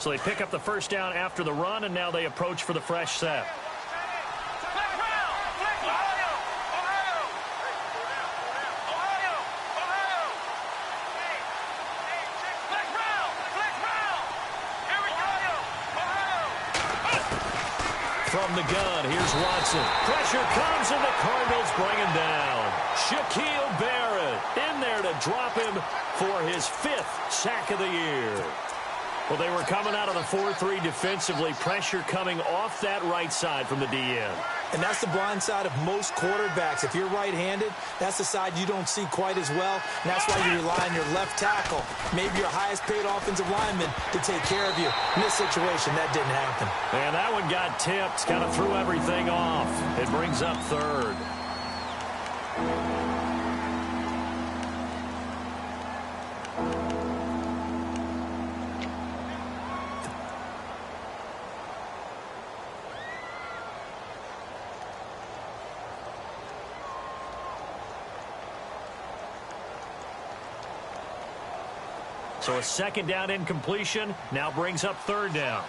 So they pick up the first down after the run, and now they approach for the fresh set. From the gun, here's Watson. Pressure comes, and the Cardinals bring him down. Shaquille Barrett in there to drop him for his 5th sack of the year. Well, they were coming out of the 4-3 defensively. Pressure coming off that right side from the DN. And that's the blind side of most quarterbacks. If you're right-handed, that's the side you don't see quite as well. And that's why you rely on your left tackle, maybe your highest-paid offensive lineman, to take care of you. In this situation, that didn't happen. And that one got tipped, kind of threw everything off. It brings up 3rd. So a 2nd down incompletion now brings up 3rd down.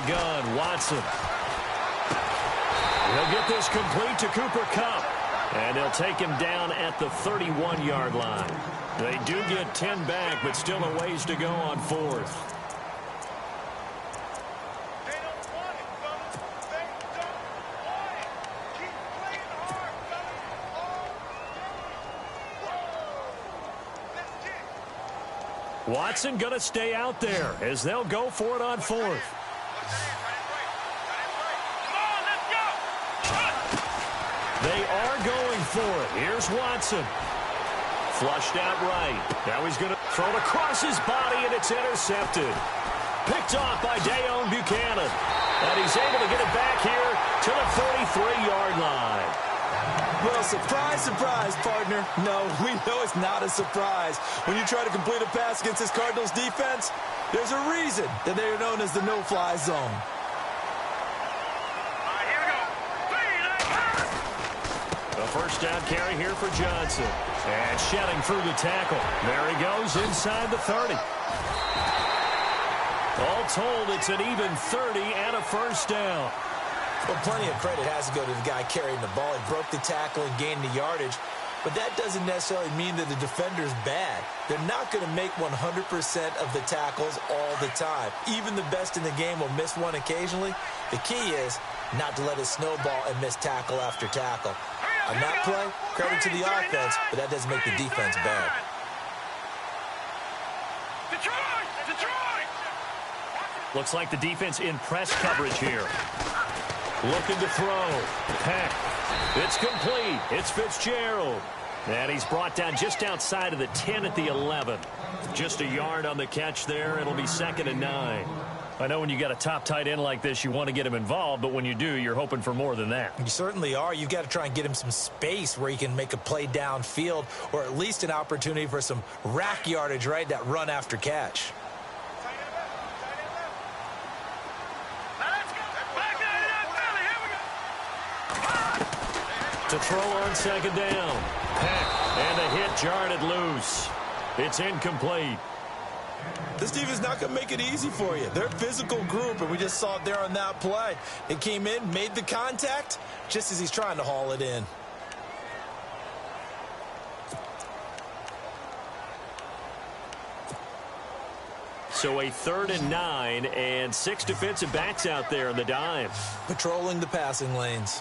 Gun, Watson. He'll get this complete to Cooper Kupp. And they'll take him down at the 31-yard line. They do get 10 back, but still a ways to go on 4th. Watson going to stay out there as they'll go for it on 4th. They are going for it. Here's Watson. Flushed out right. Now he's going to throw it across his body, and it's intercepted. Picked off by Dayon Buchanan. And he's able to get it back here to the 43-yard line. Well, surprise, surprise, partner. No, we know it's not a surprise. When you try to complete a pass against this Cardinals defense, there's a reason that they are known as the no-fly zone. First down carry here for Johnson. And shedding through the tackle. There he goes inside the 30. All told, it's an even 30 and a first down. Well, plenty of credit has to go to the guy carrying the ball. He broke the tackle and gained the yardage. But that doesn't necessarily mean that the defender's bad. They're not going to make 100% of the tackles all the time. Even the best in the game will miss one occasionally. The key is not to let it snowball and miss tackle after tackle. On that play, credit to the offense, but that doesn't make the defense bad. Looks like the defense in press coverage here. Looking to throw. Peck. It's complete. It's Fitzgerald. And he's brought down just outside of the 10 at the 11. Just a yard on the catch there. It'll be 2nd and 9. I know when you got a top tight end like this, you want to get him involved, but when you do, you're hoping for more than that. You certainly are. You've got to try and get him some space where he can make a play downfield, or at least an opportunity for some rack yardage, right? That run after catch. To throw on 2nd down. Peck, and a hit jarred loose. It's incomplete. This defense is not going to make it easy for you. They're a physical group, and we just saw it there on that play. It came in, made the contact, just as he's trying to haul it in. So a 3rd and 9, and 6 defensive backs out there in the dime. Patrolling the passing lanes.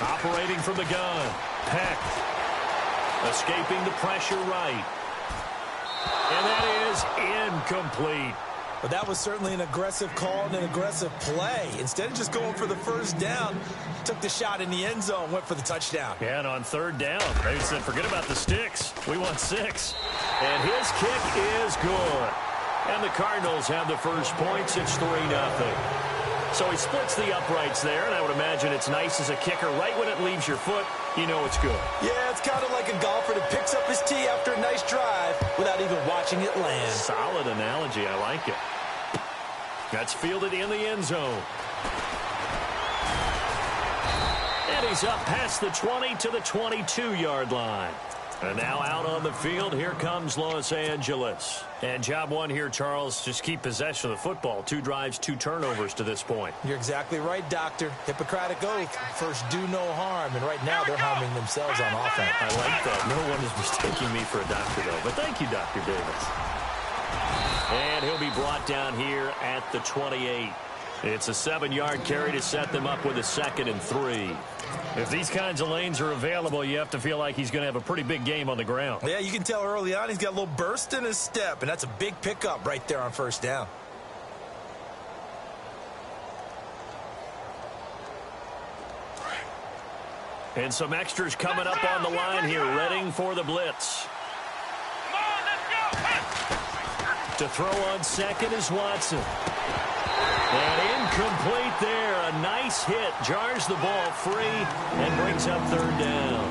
Operating from the gun. Peck. Escaping the pressure right. And that is incomplete. But that was certainly an aggressive call and an aggressive play. Instead of just going for the first down, took the shot in the end zone, went for the touchdown. Yeah, and on 3rd down, they said, forget about the sticks. We want 6. And his kick is good. And the Cardinals have the first points. It's 3-0. So he splits the uprights there, and I would imagine it's nice as a kicker. Right when it leaves your foot, you know it's good. Yeah, it's kind of like a golfer that picks up his tee after a nice drive without even watching it land. Solid analogy. I like it. That's fielded in the end zone. And he's up past the 20 to the 22-yard line. And now out on the field, here comes Los Angeles. And job one here, Charles, just keep possession of the football. 2 drives, 2 turnovers to this point. You're exactly right, Doctor. Hippocratic oath. First, do no harm. And right now, they're harming themselves on offense. I like that. No one is mistaking me for a doctor, though. But thank you, Dr. Davis. And he'll be brought down here at the 28. It's a 7-yard carry to set them up with a 2nd and 3. If these kinds of lanes are available, you have to feel like he's going to have a pretty big game on the ground. Yeah, you can tell early on he's got a little burst in his step, and that's a big pickup right there on first down. And some extras coming up on the line here, readying for the blitz. To throw on second is Watson. And incomplete there. A nice hit. Jars the ball free and brings up 3rd down.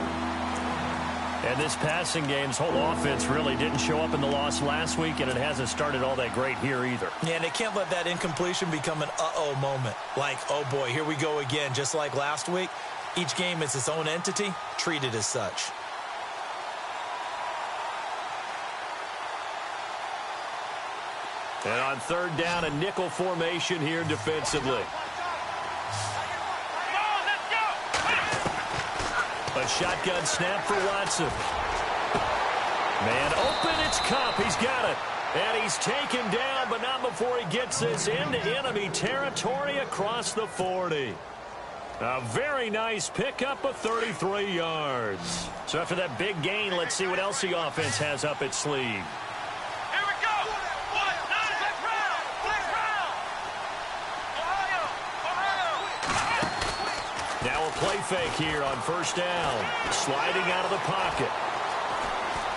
And this passing game's whole offense really didn't show up in the loss last week, and it hasn't started all that great here either. Yeah, and they can't let that incompletion become an uh-oh moment. Like, oh boy, here we go again, just like last week. Each game is its own entity, treated as such. And on 3rd down, a nickel formation here defensively. A shotgun snap for Watson. Man open, it's Cup. He's got it. And he's taken down, but not before he gets this into enemy territory across the 40. A very nice pickup of 33 yards. So after that big gain, let's see what else the offense has up its sleeve. Now a play fake here on first down. Sliding out of the pocket.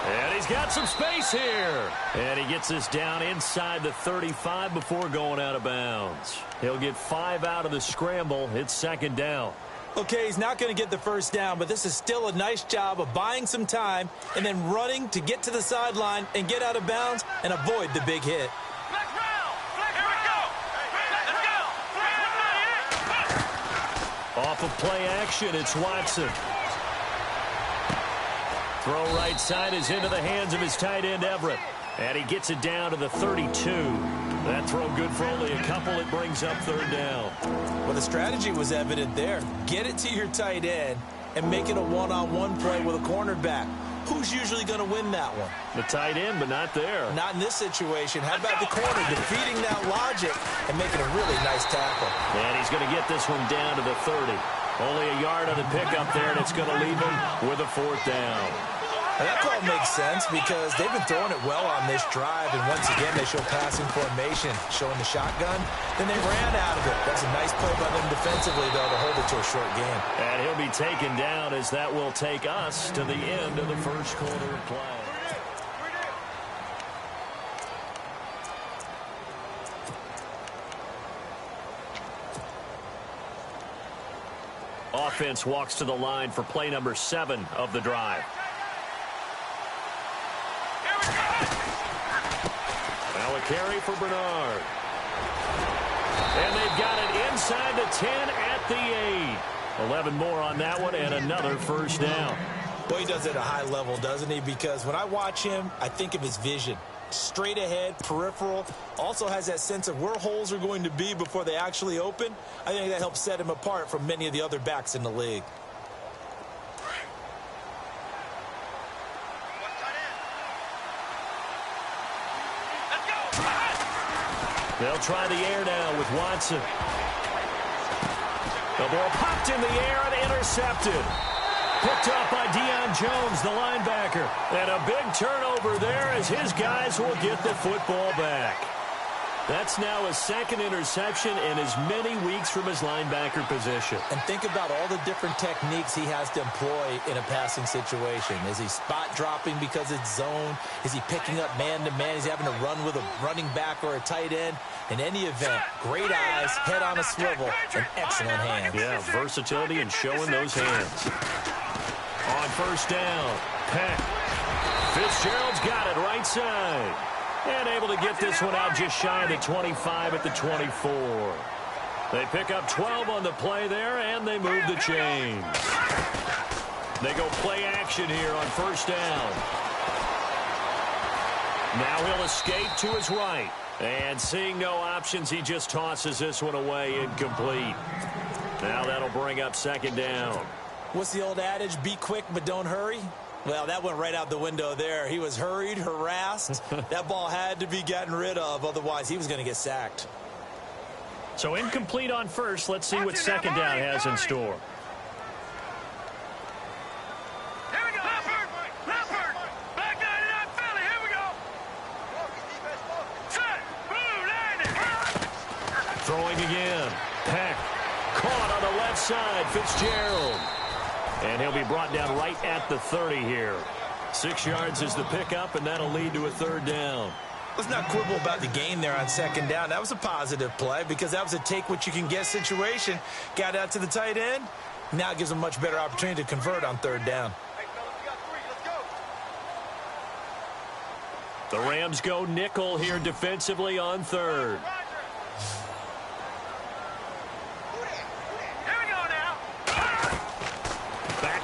And he's got some space here. And he gets this down inside the 35 before going out of bounds. He'll get 5 out of the scramble. It's 2nd down. Okay, he's not going to get the first down, but this is still a nice job of buying some time and then running to get to the sideline and get out of bounds and avoid the big hit. Off of play action, it's Watson. Throw right side is into the hands of his tight end, Everett. And he gets it down to the 32. That throw good for only a couple. It brings up 3rd down. Well, the strategy was evident there. Get it to your tight end and make it a one-on-one play with a cornerback. Who's usually going to win that one? The tight end, but not there. Not in this situation. How about the corner defeating that logic and making a really nice tackle? And he's going to get this one down to the 30. Only a yard on the pickup there, and it's going to leave him with a 4th down. And that call makes sense because they've been throwing it well on this drive, and once again they show passing formation, showing the shotgun. Then they ran out of it. That's a nice play by them defensively, though, to hold it to a short game. And he'll be taken down as that will take us to the end of the first quarter of play. Offense walks to the line for play number 7 of the drive. Now a carry for Bernard. And they've got it inside the 10 at the 8. 11 more on that one and another first down. Well, he does it at a high level, doesn't he? Because when I watch him, I think of his vision. Straight ahead, peripheral, also has that sense of where holes are going to be before they actually open. I think that helps set him apart from many of the other backs in the league. They'll try the air now with Watson. The ball popped in the air and intercepted. Picked up by Deion Jones, the linebacker. And a big turnover there as his guys will get the football back. That's now a second interception in as many weeks from his linebacker position. And think about all the different techniques he has to employ in a passing situation. Is he spot dropping because it's zone? Is he picking up man-to-man? Is he having to run with a running back or a tight end? In any event, great eyes, head on a swivel, and excellent hands. Yeah, versatility and showing those hands. On first down, Peck. Fitzgerald's got it right side. And able to get this one out just shy of the 25 at the 24. They pick up 12 on the play there, and they move the chains. They go play action here on first down. Now he'll escape to his right. And seeing no options, he just tosses this one away incomplete. Now that'll bring up second down. What's the old adage? Be quick, but don't hurry. Well, that went right out the window there. He was hurried, harassed. That ball had to be gotten rid of. Otherwise, he was going to get sacked. So incomplete on first. Let's see what second down has in store. Here we go. Leopard. Back 99 Philly. Here we go. Set. Blue, landing. Throwing again. Peck. Caught on the left side. Fitzgerald. And he'll be brought down right at the 30 here. 6 yards is the pickup, and that'll lead to a third down. Let's not quibble about the gain there on second down. That was a positive play because that was a take-what-you-can-get situation. Got out to the tight end. Now it gives them a much better opportunity to convert on third down. The Rams go nickel here defensively on third.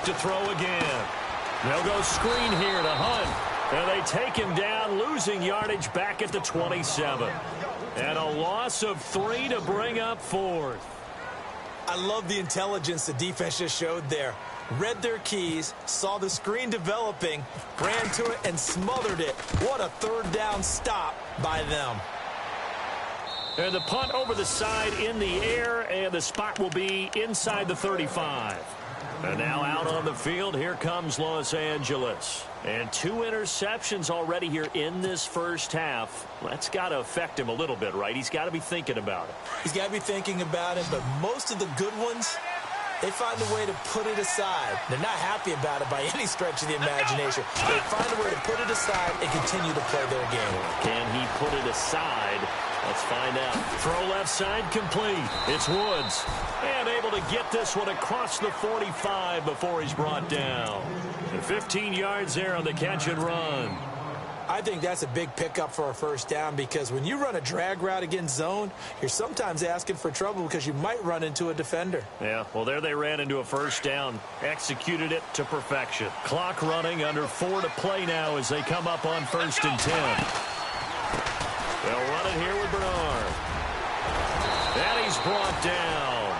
To throw again. They'll go screen here to Hunt. And they take him down, losing yardage back at the 27. And a loss of 3 to bring up fourth. I love the intelligence the defense just showed there. Read their keys, saw the screen developing, ran to it, and smothered it. What a third down stop by them. And the punt over the side in the air, and the spot will be inside the 35. And now out on the field, here comes Los Angeles. And 2 interceptions already here in this first half. That's got to affect him a little bit, right? He's got to be thinking about it. He's got to be thinking about it, but most of the good ones, they find a way to put it aside. They're not happy about it by any stretch of the imagination. They find a way to put it aside and continue to play their game. Can he put it aside? Let's find out. Throw left side complete. It's Woods. And able to get this one across the 45 before he's brought down. And 15 yards there on the catch and run. I think that's a big pickup for a first down because when you run a drag route against zone, you're sometimes asking for trouble because you might run into a defender. Yeah, well, there they ran into a first down. Executed it to perfection. Clock running under 4 to play now as they come up on 1st and 10. They'll run it here with Bernard. And he's brought down.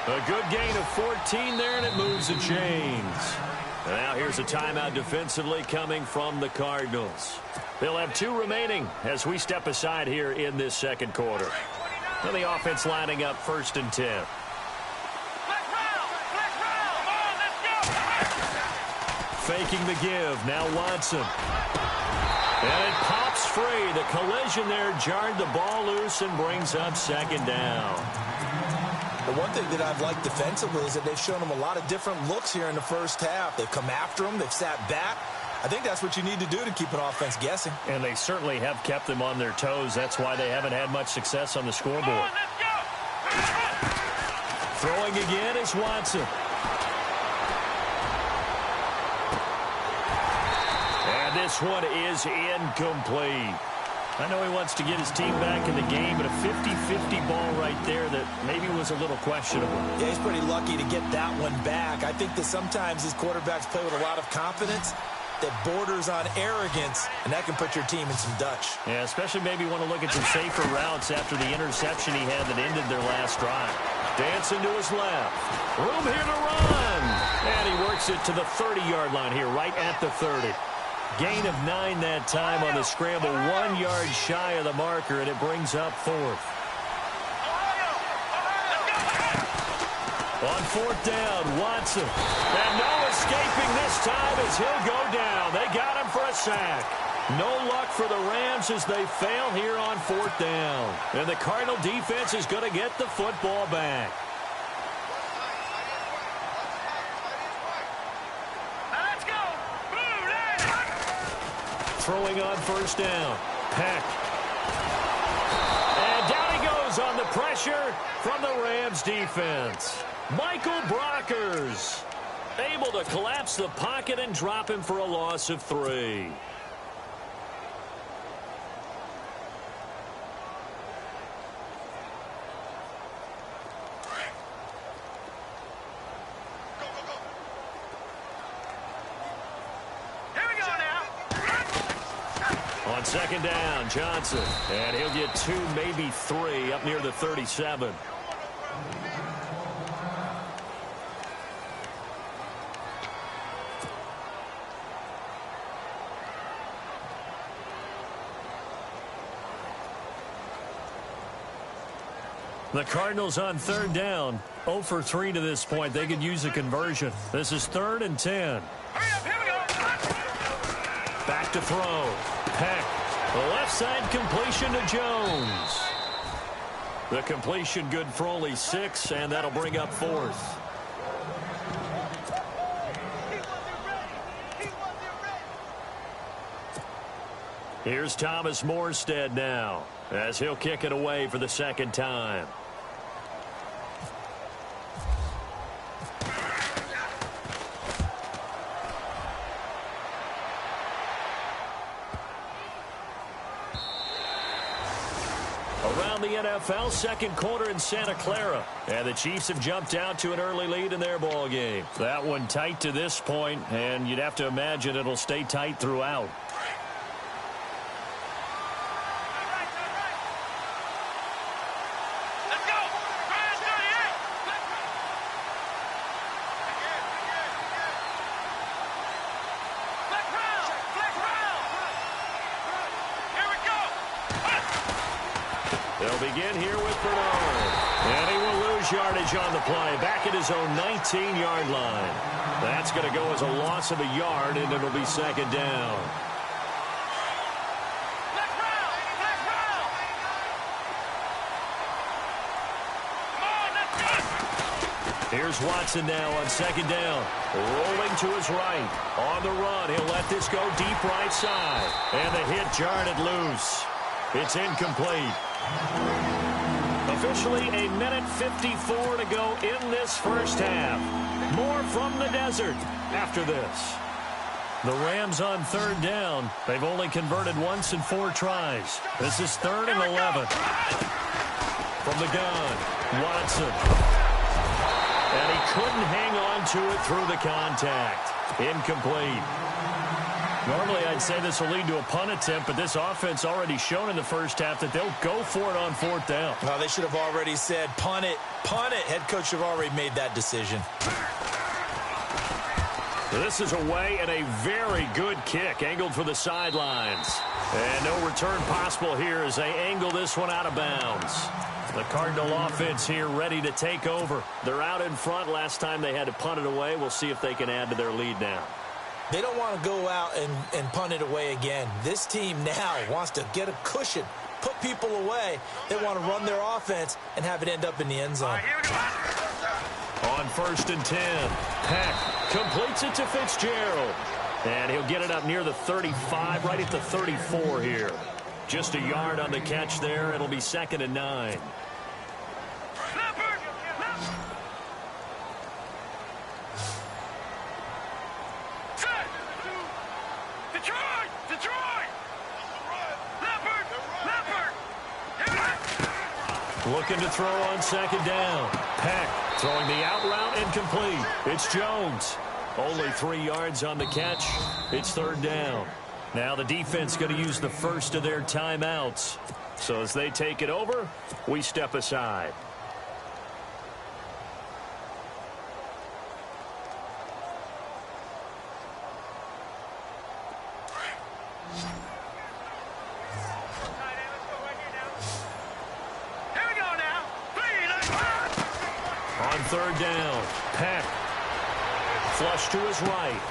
A good gain of 14 there, and it moves the chains. And now here's a timeout defensively coming from the Cardinals. They'll have 2 remaining as we step aside here in this second quarter. And the offense lining up 1st and 10. Faking the give. Now Watson. And it pops free. The collision there jarred the ball loose and brings up second down. The one thing that I've liked defensively is that they've shown them a lot of different looks here in the first half. They've come after them. They've sat back. I think that's what you need to do to keep an offense guessing. And they certainly have kept them on their toes. That's why they haven't had much success on the scoreboard. Throwing again is Watson. And this one is incomplete. I know he wants to get his team back in the game, but a 50-50 ball right there that maybe was a little questionable. Yeah, he's pretty lucky to get that one back. I think that sometimes these quarterbacks play with a lot of confidence that borders on arrogance, and that can put your team in some Dutch. Yeah, especially maybe want to look at some safer routes after the interception he had that ended their last drive. Dancing to his left. Room here to run. And he works it to the 30-yard line here, right at the 30. Gain of 9 that time on the scramble, 1 yard shy of the marker, and it brings up 4th. On 4th down, Watson. And no escaping this time as he'll go down. They got him for a sack. No luck for the Rams as they fail here on 4th down. And the Cardinal defense is going to get the football back. Let's go. Throwing on 1st down. Peck. And down he goes on the pressure from the Rams defense. Michael Brockers able to collapse the pocket and drop him for a loss of 3. On 2nd down, Johnson. And he'll get 2, maybe 3 up near the 37. The Cardinals on 3rd down. 0 for 3 to this point. They could use a conversion. This is 3rd and 10. Hurry up, here we go. Back to throw. Peck. The left side completion to Jones. The completion good for only 6, and that'll bring up 4th. Here's Thomas Morstead now, as he'll kick it away for the 2nd time. Around the NFL, 2nd quarter in Santa Clara. And the Chiefs have jumped out to an early lead in their ball game. That one tight to this point, and you'd have to imagine it'll stay tight throughout. Let's go. Ryan 38. Flex round. Flex round. Here we go. They'll begin here with Bernard. And he will lose yardage on the play. Back at his own 19-yard line. That's going to go as a loss of a yard, and it'll be 2nd down. Flex round. Flex round. Come on, let's go. Here's Watson now on 2nd down. Rolling to his right. On the run, he'll let this go deep right side. And the hit jarred it loose. It's incomplete. Officially a minute 54 to go in this 1st half. More from the desert after this. The Rams on 3rd down. They've only converted once in 4 tries. This is 3rd and 11. From the gun, Watson. And he couldn't hang on to it through the contact. Incomplete. Normally, I'd say this will lead to a punt attempt, but this offense already shown in the 1st half that they'll go for it on 4th down. Well, they should have already said, punt it, punt it. Head coach should have already made that decision. This is away and a very good kick, angled for the sidelines. And no return possible here as they angle this one out of bounds. The Cardinal offense here ready to take over. They're out in front. Last time they had to punt it away. We'll see if they can add to their lead now. They don't want to go out and punt it away again. This team now wants to get a cushion, put people away. They want to run their offense and have it end up in the end zone. All right, here we go. On 1st and 10, Peck completes it to Fitzgerald. And he'll get it up near the 35, right at the 34 here. Just a yard on the catch there. It'll be 2nd and 9. Leopard. Set. Detroit. Detroit. Leopard. Leopard. Here we go. Looking to throw on 2nd down. Peck throwing the out route incomplete. It's Jones. Only 3 yards on the catch. It's 3rd down. Now the defense going to use the first of their timeouts. So as they take it over, we step aside. Here we go now. 3rd down, Peck. Flush to his right.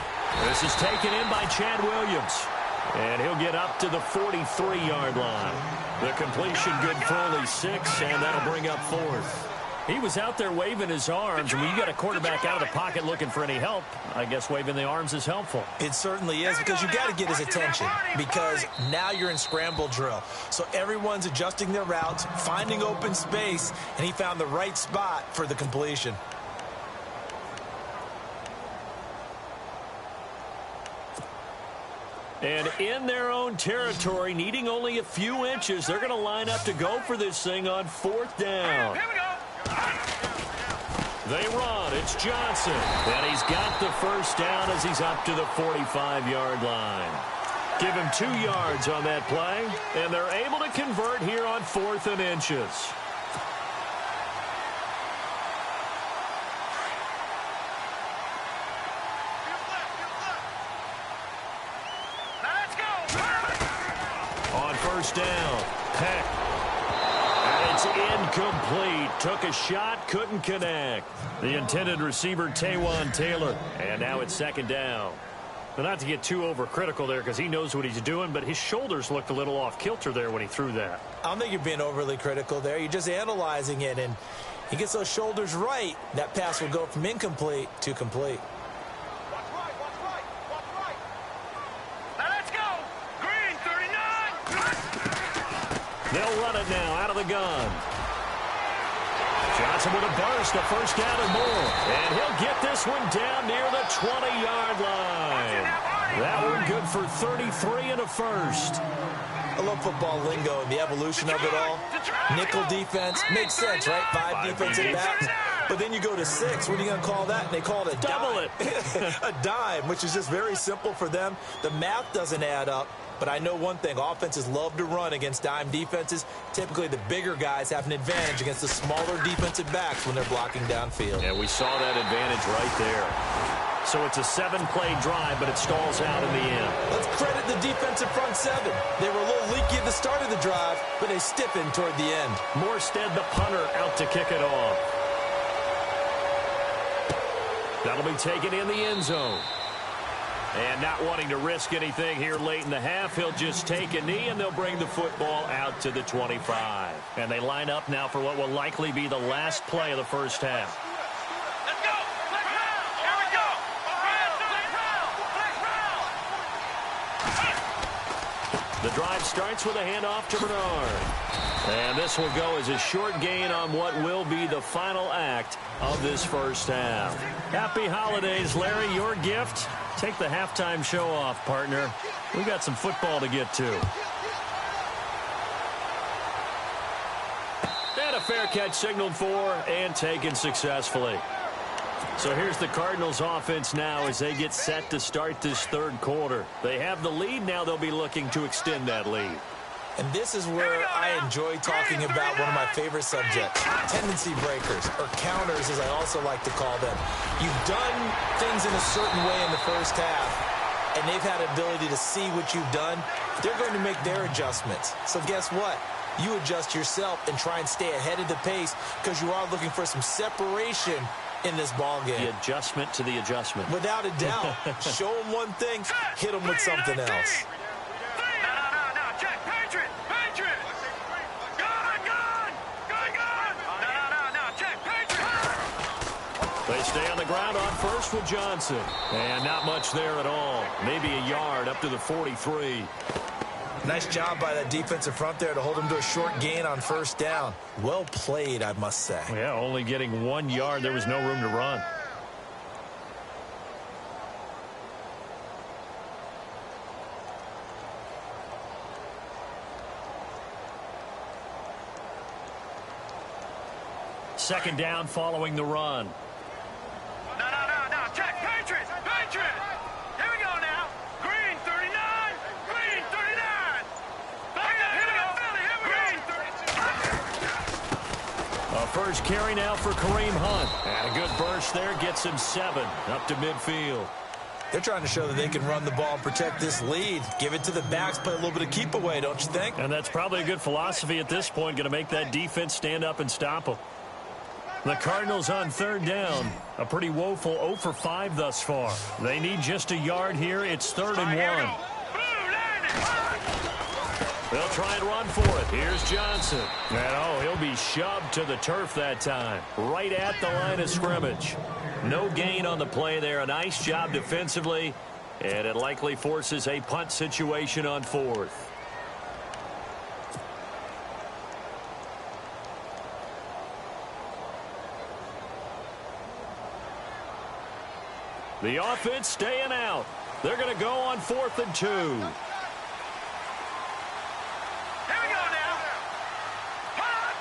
This is taken in by Chad Williams. And he'll get up to the 43-yard line. The completion good for only 6, and that'll bring up 4th. He was out there waving his arms, and when you got a quarterback out of the pocket looking for any help, I guess waving the arms is helpful. It certainly is, because you got to get his attention, because now you're in scramble drill. So everyone's adjusting their routes, finding open space, and he found the right spot for the completion. And in their own territory, needing only a few inches, they're going to line up to go for this thing on 4th down. Here we go. They run. It's Johnson. And he's got the first down as he's up to the 45-yard line. Give him 2 yards on that play, and they're able to convert here on 4th and inches. Let's go. On 1st down, Peck. And it's incomplete. Took a shot, couldn't connect. The intended receiver, Taywan Taylor. And now it's 2nd down. But not to get too overcritical there, because he knows what he's doing, but his shoulders looked a little off kilter there when he threw that. I don't think you're being overly critical there. You're just analyzing it, and he gets those shoulders right. That pass will go from incomplete to complete. Watch right. Now let's go. Green 39. They'll run it now out of the gun. Johnson with a burst, a first down and more. And he'll get this one down near the 20-yard line. That one good for 33 and a first. I love football lingo and the evolution of it all. Nickel defense makes sense, right? 5 defensive backs. But then you go to 6. What are you going to call that? And they call it a Double dime. A dime, which is just very simple for them. The math doesn't add up. But I know one thing, offenses love to run against dime defenses. Typically, the bigger guys have an advantage against the smaller defensive backs when they're blocking downfield. Yeah, we saw that advantage right there. So it's a 7-play drive, but it stalls out in the end. Let's credit the defensive front 7. They were a little leaky at the start of the drive, but they stiffened toward the end. Morstead, the punter, out to kick it off. That'll be taken in the end zone. And not wanting to risk anything here late in the half, he'll just take a knee, and they'll bring the football out to the 25. And they line up now for what will likely be the last play of the first half. Let's go. Flex round. Here we go. Flex round. The drive starts with a handoff to Bernard. And this will go as a short gain on what will be the final act of this first half. Happy holidays, Larry. Your gift? Take the halftime show off, partner. We got some football to get to. And a fair catch signaled for and taken successfully. So here's the Cardinals offense now as they get set to start this 3rd quarter. They have the lead. Now they'll be looking to extend that lead. And this is where I enjoy talking about one of my favorite subjects, tendency breakers, or counters as I also like to call them. You've done things in a certain way in the first half, and they've had an ability to see what you've done. They're going to make their adjustments. So guess what? You adjust yourself and try and stay ahead of the pace because you are looking for some separation in this ball game. The adjustment to the adjustment. Without a doubt. Show them one thing, hit them with something else. They stay on the ground on first with Johnson. And not much there at all. Maybe a yard up to the 43. Nice job by that defensive front there to hold him to a short gain on first down. Well played, I must say. Yeah, only getting 1 yard. There was no room to run. Second down following the run. No. Check. Patriots. Here we go now. Green 39. Green 39. Back up. Here we go. Green 39. A first carry now for Kareem Hunt. And a good burst there gets him 7 up to midfield. They're trying to show that they can run the ball and protect this lead. Give it to the backs, play a little bit of keep away, don't you think? And that's probably a good philosophy at this point. Going to make that defense stand up and stop them. The Cardinals on 3rd down. A pretty woeful 0 for 5 thus far. They need just a yard here. It's 3rd and 1. Blue line They'll try and run for it. Here's Johnson. And, he'll be shoved to the turf that time, right at the line of scrimmage. No gain on the play there. A nice job defensively, and it likely forces a punt situation on 4th. The offense staying out. They're going to go on 4th and 2. Here we go now. Punt.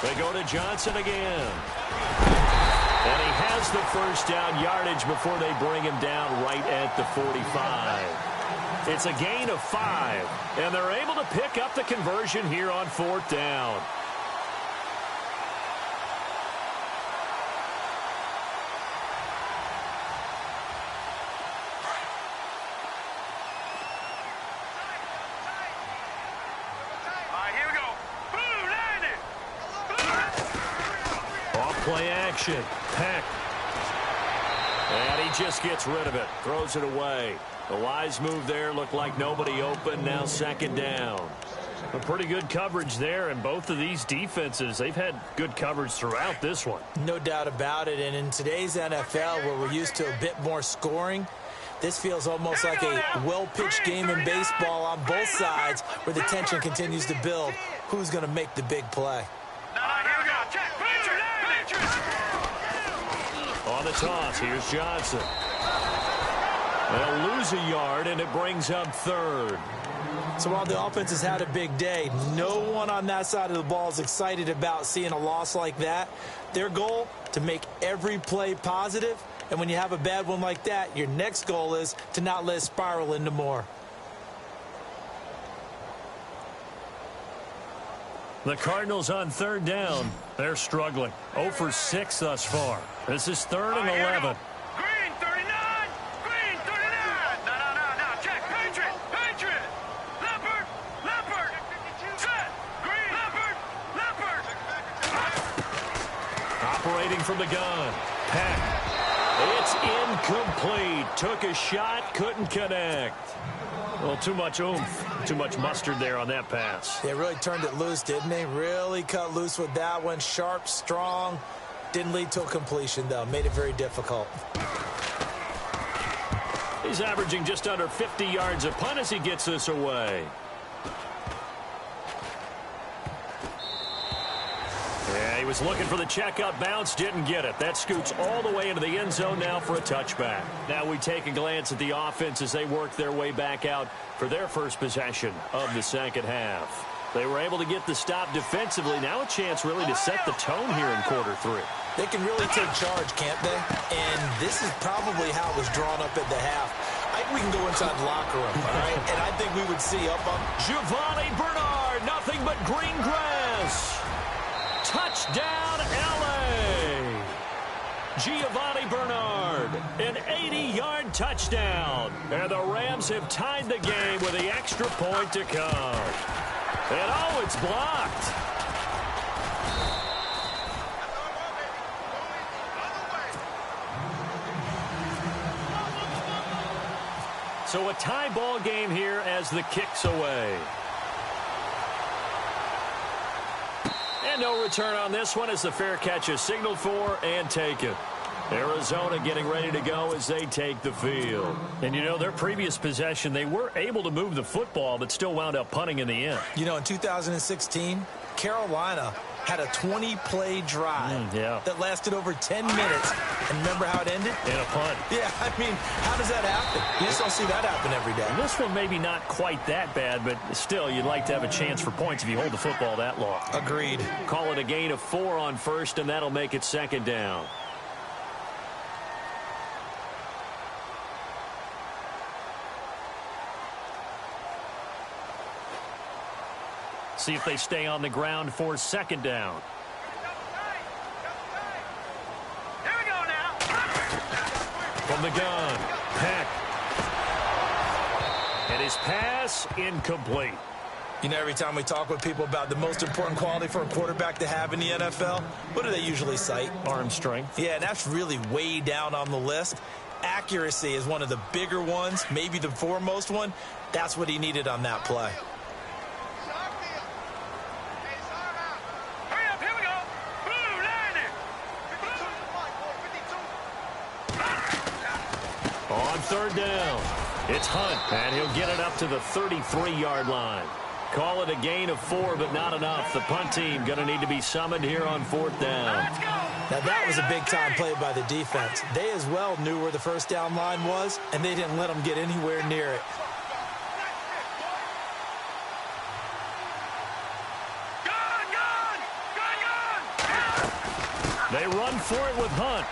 They go to Johnson again. And he has the first down yardage before they bring him down right at the 45. It's a gain of 5, and they're able to pick up the conversion here on 4th down. All right, here we go. Boom, landed. Off play action. Peck. And he just gets rid of it. Throws it away. The wise move there. Looked like nobody open. Now 2nd down. A pretty good coverage there, and both of these defenses, they've had good coverage throughout this one. No doubt about it. And in today's NFL, where we're used to a bit more scoring, this feels almost like a well-pitched game in baseball on both sides, where the tension continues to build. Who's going to make the big play? All right, here we go. Check. Patriot. On the toss, here's Johnson. They'll lose a yard, and it brings up 3rd. So while the offense has had a big day, no one on that side of the ball is excited about seeing a loss like that. Their goal, to make every play positive, and when you have a bad one like that, your next goal is to not let it spiral into more. The Cardinals on 3rd down. They're struggling. 0 for 6 thus far. This is 3rd and 11. Green 39. Green 39. No. Check. Patriot. Leopard. Set. Green. Leopard. Operating from the gun. Peck. It's incomplete. Took a shot, couldn't connect. Well, too much oomph, too much mustard there on that pass. They really turned it loose, didn't they? Really cut loose with that one. Sharp, strong. Didn't lead to a completion, though. Made it very difficult. He's averaging just under 50 yards a punt as he gets this away. Yeah, he was looking for the checkup bounce, didn't get it. That scoots all the way into the end zone now for a touchback. Now we take a glance at the offense as they work their way back out for their first possession of the 2nd half. They were able to get the stop defensively. Now a chance really to set the tone here in quarter 3. They can really take charge, can't they? And this is probably how it was drawn up at the half. I think we can go inside the locker room, all right? And I think we would see up on Giovanni Bernard, nothing but green grass. Touchdown, L.A. Giovanni Bernard, an 80-yard touchdown. And the Rams have tied the game with the extra point to come. And, it's blocked. So a tie ball game here as the kick's away. And no return on this one as the fair catch is signaled for and taken. Arizona getting ready to go as they take the field. And, their previous possession, they were able to move the football but still wound up punting in the end. In 2016, Carolina had a 20-play drive that lasted over 10 minutes. And remember how it ended? In a punt. Yeah, how does that happen? You just don't see that happen every day. And this one maybe not quite that bad, but still you'd like to have a chance for points if you hold the football that long. Agreed. Call it a gain of 4 on 1st, and that'll make it 2nd down. See if they stay on the ground for 2nd down. Here we go now. From the gun, Peck. And his pass incomplete. You know, every time we talk with people about the most important quality for a quarterback to have in the NFL, what do they usually cite? Arm strength. Yeah, that's really way down on the list. Accuracy is one of the bigger ones, maybe the foremost one. That's what he needed on that play. Hurry up, here we go. Blue, landing. On third down, it's Hunt, and he'll get it up to the 33-yard line. Call it a gain of 4, but not enough. The punt team going to need to be summoned here on fourth down. Let's go. Now, that was a big-time play by the defense. They as well knew where the first down line was, and they didn't let them get anywhere near it. They run for it with Hunt.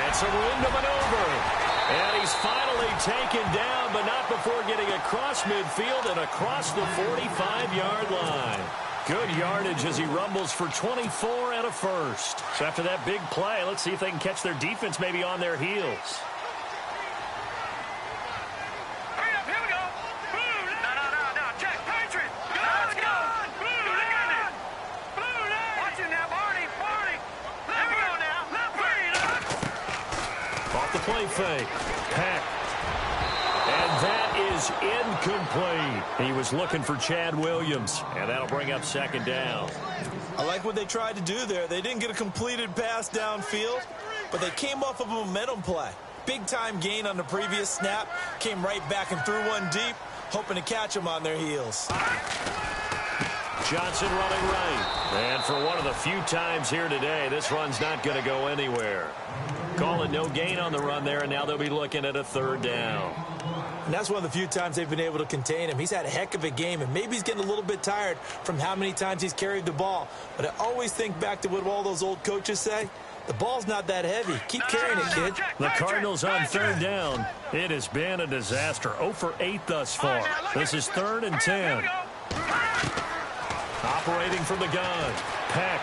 It's a window maneuver. And he's finally taken down, but not before getting across midfield and across the 45-yard line. Good yardage as he rumbles for 24 and a first. So after that big play, let's see if they can catch their defense maybe on their heels. Hurry up, here we go. Blue, no, check, Patriots. Let's go. Blue, landing. Blue, landing. Watch it now, Barney. There we go now. Left. Off the play fake. Pack. And that is incomplete. He was looking for Chad Williams, and that'll bring up second down. I like what they tried to do there. They didn't get a completed pass downfield, but they came off of a momentum play. Big-time gain on the previous snap. Came right back and threw one deep, hoping to catch them on their heels. Johnson running right. And for one of the few times here today, this run's not going to go anywhere. Call it no gain on the run there, and now they'll be looking at a third down. And that's one of the few times they've been able to contain him. He's had a heck of a game, and maybe he's getting a little bit tired from how many times he's carried the ball. But I always think back to what all those old coaches say. The ball's not that heavy. Keep carrying it, kid. The Cardinals on third down. It has been a disaster. 0 for 8 thus far. This is 3rd and 10. Operating from the gun. Peck.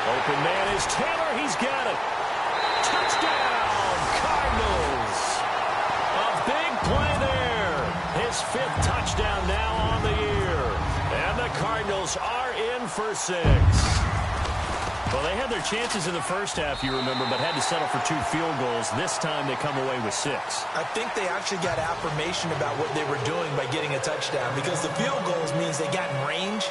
Open man is Taylor. He's got it. Touchdown, Cardinals. A big play there. His 5th touchdown now on the year. And the Cardinals are in for 6. Well, they had their chances in the first half, you remember, but had to settle for 2 field goals. This time they come away with 6. I think they actually got affirmation about what they were doing by getting a touchdown, because the field goals means they got in range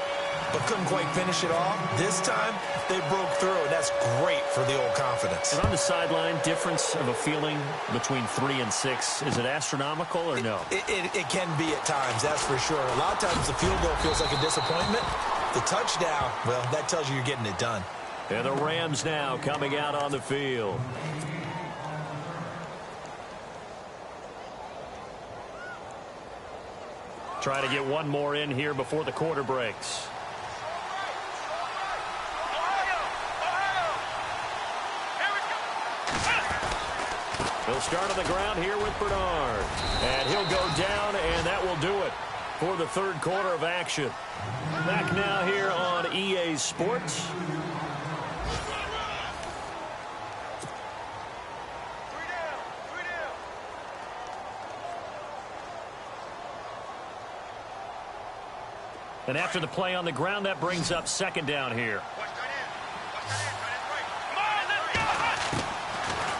but couldn't quite finish it off. This time, they broke through, and that's great for the old confidence. And on the sideline, difference of a feeling between 3 and 6, is it astronomical or no? It can be at times, that's for sure. A lot of times the field goal feels like a disappointment. The touchdown, well, that tells you you're getting it done. And the Rams now coming out on the field. Try to get one more in here before the quarter breaks. He'll start on the ground here with Bernard. And he'll go down, and that will do it for the third quarter of action. Back now here on EA Sports. And after the play on the ground, that brings up second down here.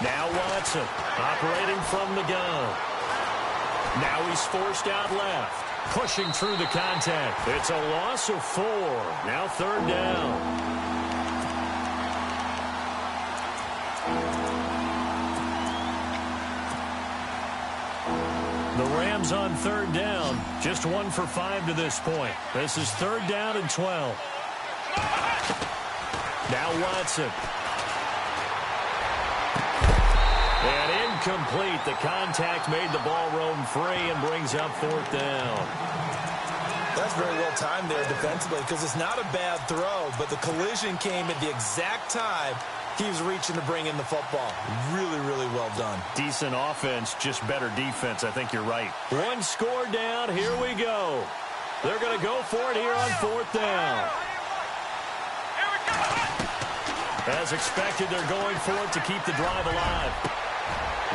Now Watson operating from the gun. Now he's forced out left. Pushing through the contact. It's a loss of 4. Now third down. The Rams on third down. Just 1 for 5 to this point. This is third down and 12. Now Watson. And incomplete. The contact made the ball roam free and brings up fourth down. That's very well timed there defensively, because it's not a bad throw, but the collision came at the exact time he was reaching to bring in the football. Really, really well done. Decent offense, just better defense. I think you're right. 1 score down. Here we go. They're going to go for it here on fourth down. As expected, they're going for it to keep the drive alive.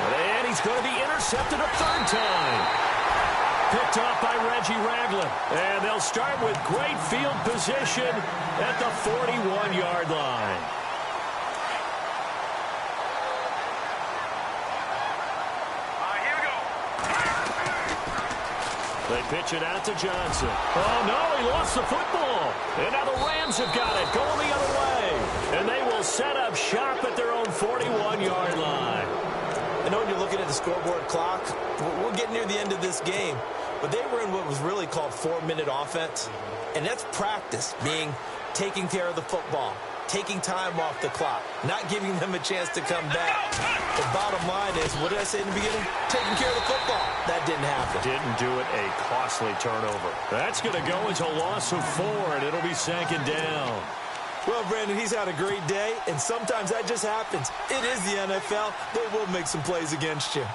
And he's going to be intercepted a third time. Picked off by Reggie Ragland. And they'll start with great field position at the 41-yard line. They pitch it out to Johnson. Oh, no, he lost the football. And now the Rams have got it, going the other way. And they will set up shop at their own 41-yard line. I know when you're looking at the scoreboard clock, we're getting near the end of this game. But they were in what was really called 4-minute offense. And that's practice, being taking care of the football, taking time off the clock, not giving them a chance to come back. The bottom line is, what did I say in the beginning? Taking care of the football. That didn't happen. Didn't do it, a costly turnover. That's going to go into a loss of 4, and it'll be second down. Well, Brandon, he's had a great day, and sometimes that just happens. It is the NFL. They will make some plays against you.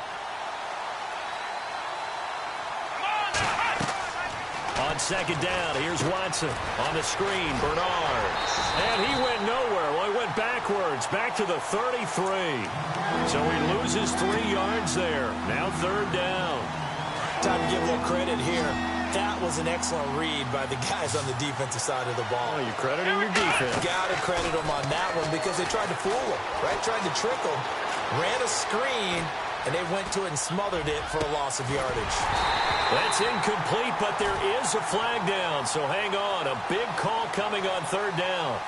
On second down, here's Watson. On the screen, Bernard. And he went nowhere. Well, he went backwards, back to the 33. So he loses 3 yards there. Now third down. Time to give a little credit here. That was an excellent read by the guys on the defensive side of the ball. Oh, you're crediting your defense. Got to credit them on that one because they tried to fool them, right? Tried to trick them. Ran a screen, and they went to it and smothered it for a loss of yardage. That's incomplete, but there is a flag down, so hang on. A big call coming on third down.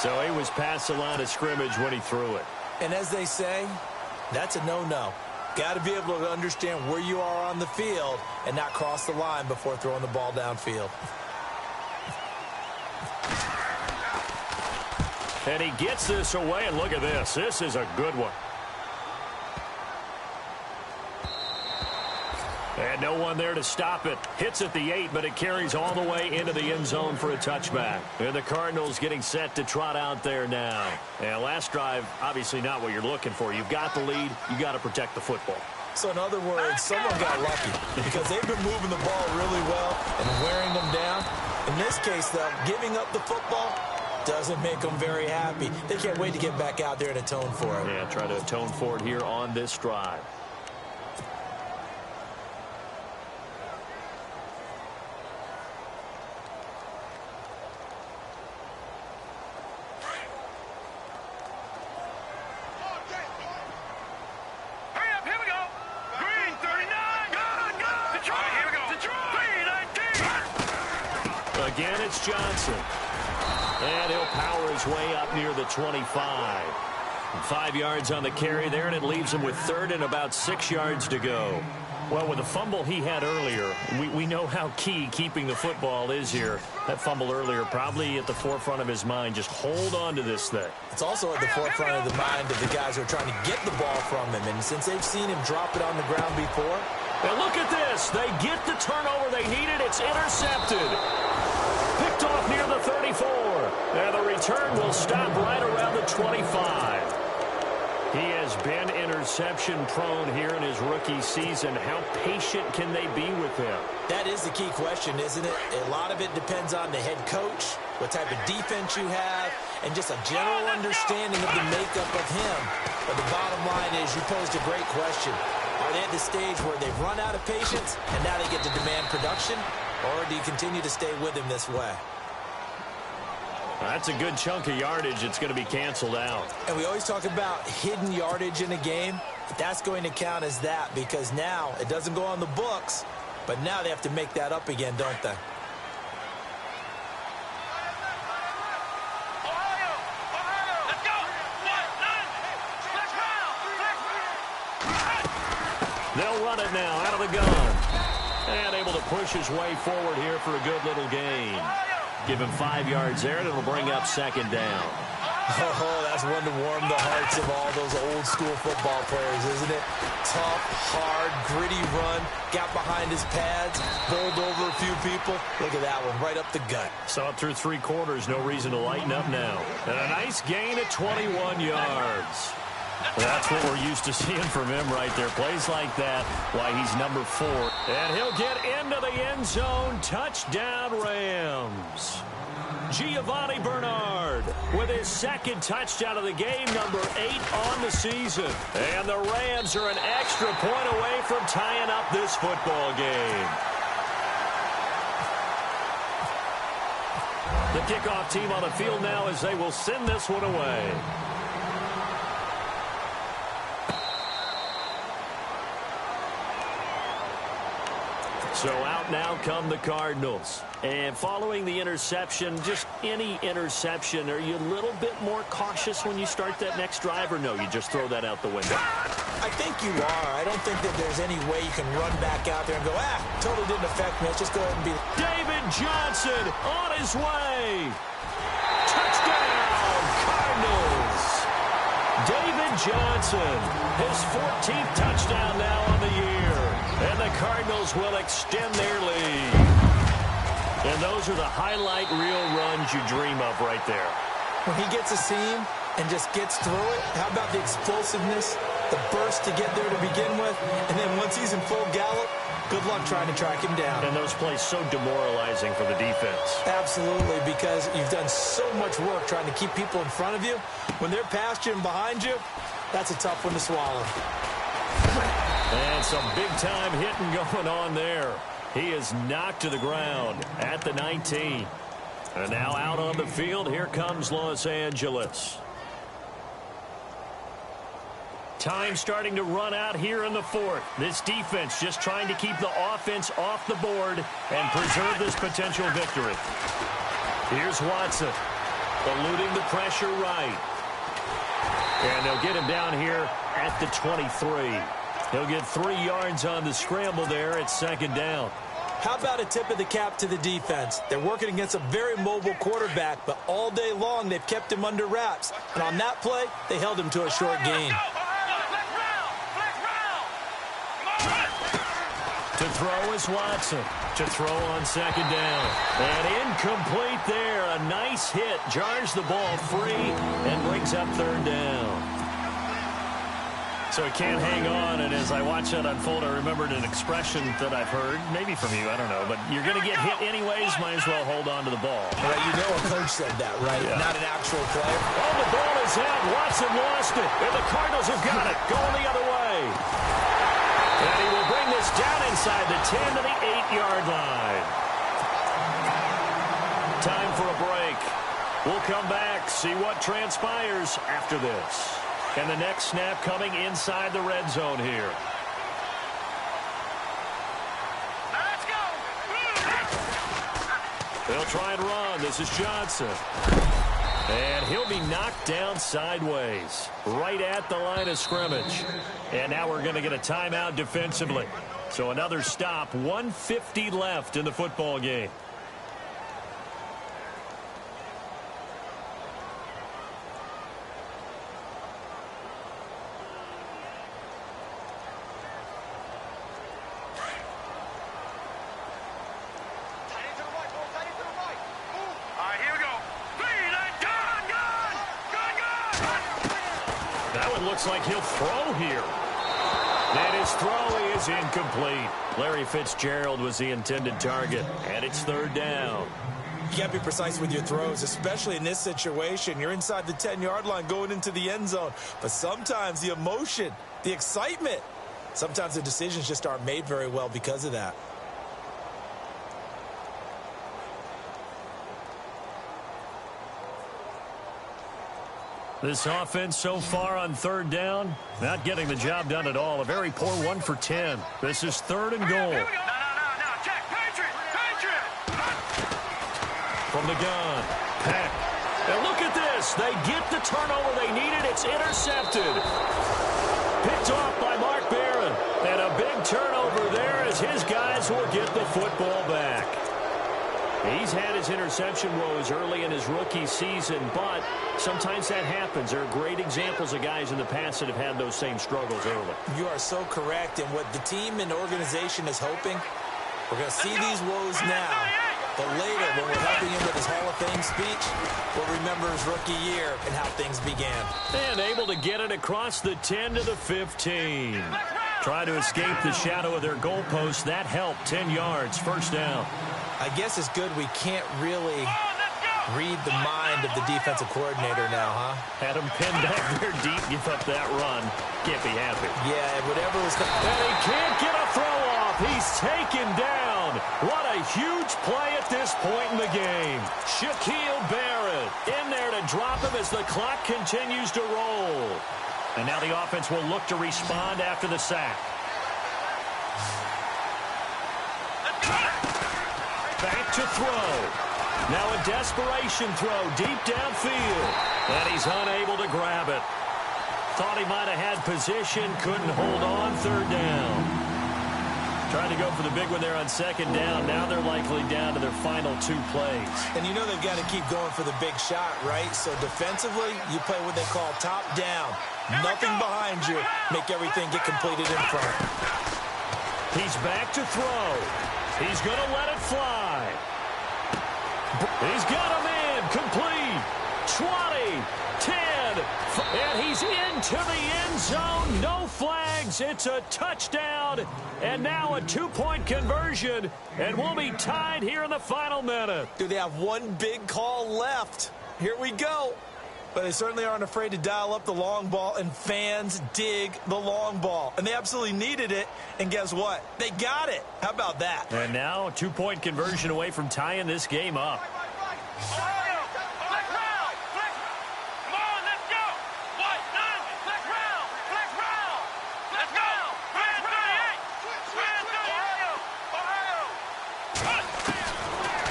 So he was past the line of scrimmage when he threw it. And as they say, that's a no-no. Got to be able to understand where you are on the field and not cross the line before throwing the ball downfield. And he gets this away, and look at this. This is a good one. And no one there to stop it. Hits at the 8, but it carries all the way into the end zone for a touchback. And the Cardinals getting set to trot out there now. And last drive, obviously not what you're looking for. You've got the lead. You got to protect the football. So in other words, someone got lucky because they've been moving the ball really well and wearing them down. In this case, though, giving up the football doesn't make them very happy. They can't wait to get back out there and atone for it. Yeah, try to atone for it here on this drive. Again, it's Johnson. And he'll power his way up near the 25. 5 yards on the carry there, and it leaves him with third and about 6 yards to go. Well, with the fumble he had earlier, we know how key keeping the football is here. That fumble earlier probably at the forefront of his mind. Just hold on to this thing. It's also at the forefront of the mind of the guys who are trying to get the ball from him. And since they've seen him drop it on the ground before. And look at this. They get the turnover they needed. It's intercepted. Picked off near the 34. And the return will stop right around the 25. He has been interception-prone here in his rookie season. How patient can they be with him? That is the key question, isn't it? A lot of it depends on the head coach, what type of defense you have, and just a general understanding of the makeup of him. But the bottom line is you posed a great question. Are they at the stage where they've run out of patience, and now they get to demand production? Or do you continue to stay with him this way? That's a good chunk of yardage. It's going to be canceled out. And we always talk about hidden yardage in a game. That's going to count as that because now it doesn't go on the books, but now they have to make that up again, don't they? They'll run it now out of the gun. And able to push his way forward here for a good little gain. Give him 5 yards there, and it'll bring up second down. Oh, that's one to warm the hearts of all those old school football players, isn't it? Tough, hard, gritty run. Got behind his pads, bowled over a few people. Look at that one, right up the gut. Saw it through 3 quarters. No reason to lighten up now. And a nice gain at 21 yards. That's what we're used to seeing from him right there. Plays like that, why he's number 4. And he'll get into the end zone. Touchdown, Rams. Giovanni Bernard with his second touchdown of the game, number 8 on the season. And the Rams are an extra point away from tying up this football game. The kickoff team on the field now as they will send this one away. So out now come the Cardinals. And following the interception, just any interception, are you a little bit more cautious when you start that next drive, or no, you just throw that out the window? I think you are. I don't think that there's any way you can run back out there and go, totally didn't affect me. Let's just go ahead and be... David Johnson on his way. Touchdown, Cardinals. David Johnson, his 14th touchdown now on the year. And the Cardinals will extend their lead. And those are the highlight reel runs you dream of right there. When he gets a seam and just gets through it, how about the explosiveness, the burst to get there to begin with, and then once he's in full gallop, good luck trying to track him down. And those plays so demoralizing for the defense. Absolutely, because you've done so much work trying to keep people in front of you. When they're past you and behind you, that's a tough one to swallow. And some big-time hitting going on there. He is knocked to the ground at the 19. And now out on the field, here comes Los Angeles. Time starting to run out here in the fourth. This defense just trying to keep the offense off the board and preserve this potential victory. Here's Watson, eluding the pressure right. And they'll get him down here at the 23. He'll get 3 yards on the scramble there at second down. How about a tip of the cap to the defense? They're working against a very mobile quarterback, but all day long they've kept him under wraps. And on that play, they held him to a short gain. To throw is Watson. To throw on second down. And incomplete there. A nice hit. Jars the ball free and brings up third down. So he can't hang on, and as I watch that unfold, I remembered an expression that I've heard, maybe from you, I don't know, but you're going to get hit anyways, might as well hold on to the ball. Right, you know a coach said that, right? Yeah. Not an actual player. Oh, the ball is out. Watson lost it, and the Cardinals have got it, going the other way. And he will bring this down inside the 10 to the 8-yard line. Time for a break. We'll come back, see what transpires after this. And the next snap coming inside the red zone here. Let's go. They'll try and run. This is Johnson. And he'll be knocked down sideways, right at the line of scrimmage. And now we're going to get a timeout defensively. So another stop, 1:50 left in the football game. Looks like he'll throw here. And his throw is incomplete. Larry Fitzgerald was the intended target, and it's third down. You got to be precise with your throws, especially in this situation. You're inside the 10-yard line going into the end zone. But sometimes the emotion, the excitement, sometimes the decisions just aren't made very well because of that. This offense so far on third down, not getting the job done at all. A very poor 1 for 10. This is third and goal. No, check, Patriot. From the gun, Peck. And look at this. They get the turnover they needed. It's intercepted. Picked off by Mark Barron. And a big turnover there as his guys will get the football back. He's had his interception woes early in his rookie season, but sometimes that happens. There are great examples of guys in the past that have had those same struggles early. You are so correct. And what the team and organization is hoping, we're going to see these woes now, but later when we're helping him with his Hall of Fame speech, we'll remember his rookie year and how things began. And able to get it across the 10 to the 15. Try to escape the shadow of their goalpost. That helped. 10 yards, first down. I guess it's good we can't really Read the mind of the defensive coordinator now, huh? Had him pinned back there deep, give up that run. Can't be happy. Yeah, whatever was... And he can't get a throw off. He's taken down. What a huge play at this point in the game. Shaquille Barrett in there to drop him as the clock continues to roll. And now the offense will look to respond after the sack. Back to throw. Now a desperation throw deep downfield. And he's unable to grab it. Thought he might have had position, couldn't hold on. Third down. Trying to go for the big one there on second down. Now they're likely down to their final 2 plays. And you know they've got to keep going for the big shot, right? So defensively, you play what they call top down. Nothing behind you. Make everything get completed in front. He's back to throw. He's going to let it fly. He's got a man complete. 20, 10, and he's into the end zone. No flags. It's a touchdown. And now a 2-point conversion. And we'll be tied here in the final minute. Do they have one big call left? Here we go. But they certainly aren't afraid to dial up the long ball, and fans dig the long ball. And they absolutely needed it, and guess what? They got it. How about that? And now a 2-point conversion away from tying this game up.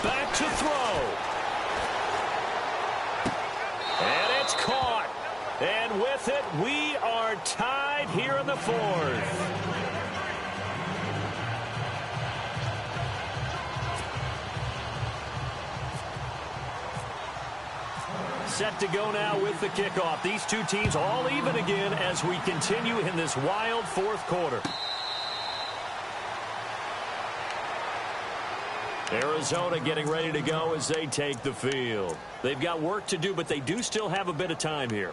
Back to throw. And it's caught. And with it, we are tied here in the 4th. Set to go now with the kickoff. These two teams all even again as we continue in this wild 4th quarter. Arizona getting ready to go as they take the field. They've got work to do, but they do still have a bit of time here.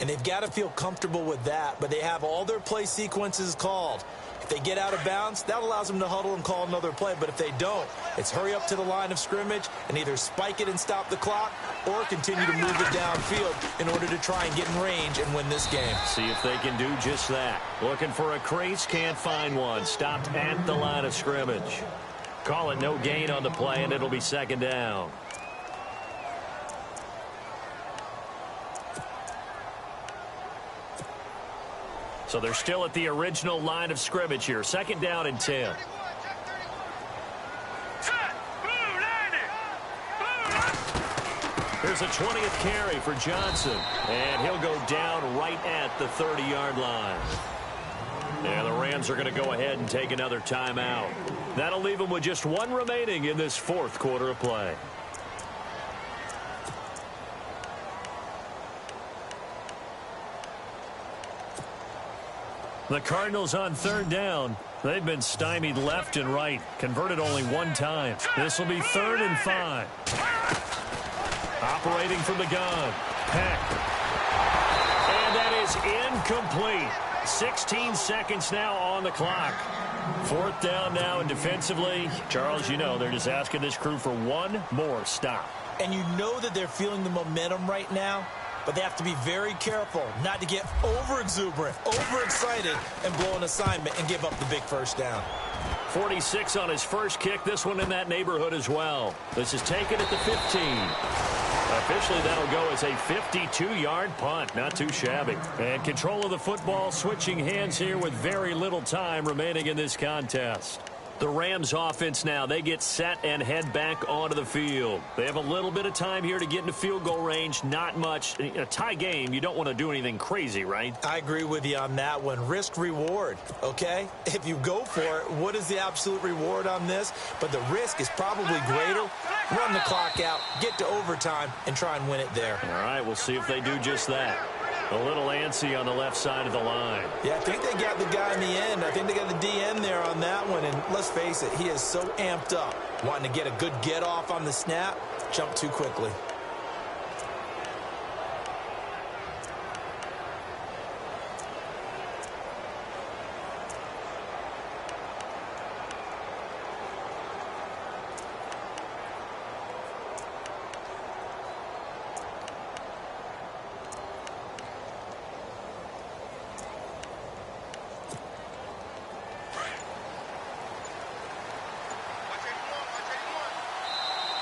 And they've got to feel comfortable with that, but they have all their play sequences called. If they get out of bounds, that allows them to huddle and call another play. But if they don't, it's hurry up to the line of scrimmage and either spike it and stop the clock or continue to move it downfield in order to try and get in range and win this game. See if they can do just that. Looking for a crease, can't find one. Stopped at the line of scrimmage. Call it no gain on the play, and it'll be second down. So they're still at the original line of scrimmage here. Second down and 10. Here's a 20th carry for Johnson. And he'll go down right at the 30-yard line. Yeah, the Rams are going to go ahead and take another timeout. That'll leave them with just 1 remaining in this 4th quarter of play. The Cardinals on 3rd down. They've been stymied left and right. Converted only 1 time. This will be 3rd and 5. Operating from the gun. Peck. And that is incomplete. 16 seconds now on the clock. 4th down now, and defensively, Charles, you know, they're just asking this crew for 1 more stop. And you know that they're feeling the momentum right now, but they have to be very careful not to get over-exuberant, overexcited, and blow an assignment and give up the big first down. 46 on his first kick, this one in that neighborhood as well. This is taken at the 15. Officially, that'll go as a 52-yard punt. Not too shabby. And control of the football switching hands here with very little time remaining in this contest. The Rams offense now, they get set and head back onto the field. They have a little bit of time here to get into field goal range. Not much. In a tie game, you don't want to do anything crazy, right? I agree with you on that one. Risk reward, okay? If you go for it, what is the absolute reward on this? But the risk is probably greater. Run the clock out, get to overtime, and try and win it there. All right, we'll see if they do just that. A little antsy on the left side of the line. Yeah, I think they got the guy in the end. I think they got the DN there on that one. And let's face it, he is so amped up. Wanting to get a good get off on the snap, jump too quickly.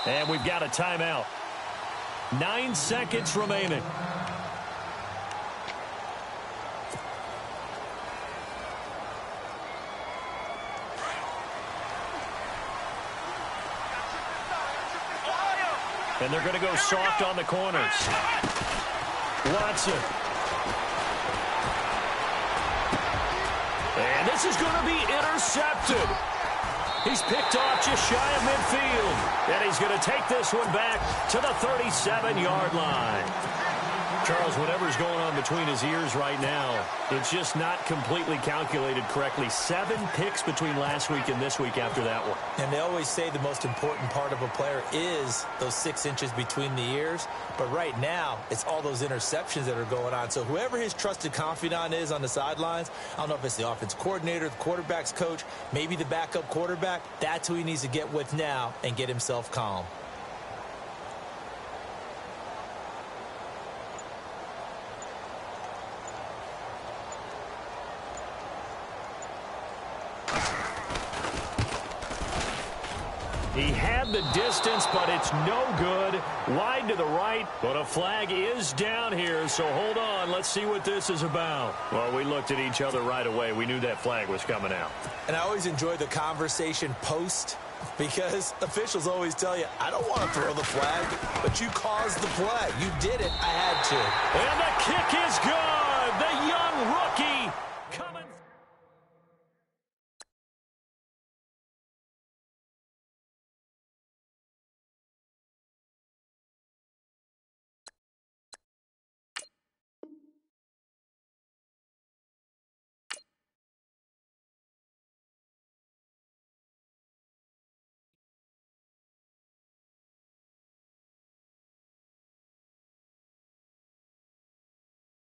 And we've got a timeout. 9 seconds remaining. And they're going to go soft on the corners. Watson. And this is going to be intercepted. He's picked off just shy of midfield. And he's going to take this one back to the 37-yard line. Charles, whatever's going on between his ears right now, it's just not completely calculated correctly. 7 picks between last week and this week after that one. And they always say the most important part of a player is those 6 inches between the ears. But right now, it's all those interceptions that are going on. So whoever his trusted confidant is on the sidelines, I don't know if it's the offense coordinator, the quarterback's coach, maybe the backup quarterback, that's who he needs to get with now and get himself calm. He had the distance, but it's no good. Wide to the right, but a flag is down here, so hold on. Let's see what this is about. Well, we looked at each other right away. We knew that flag was coming out. And I always enjoy the conversation post, because officials always tell you, I don't want to throw the flag, but you caused the play. You did it. I had to. And the kick is good. The young rookie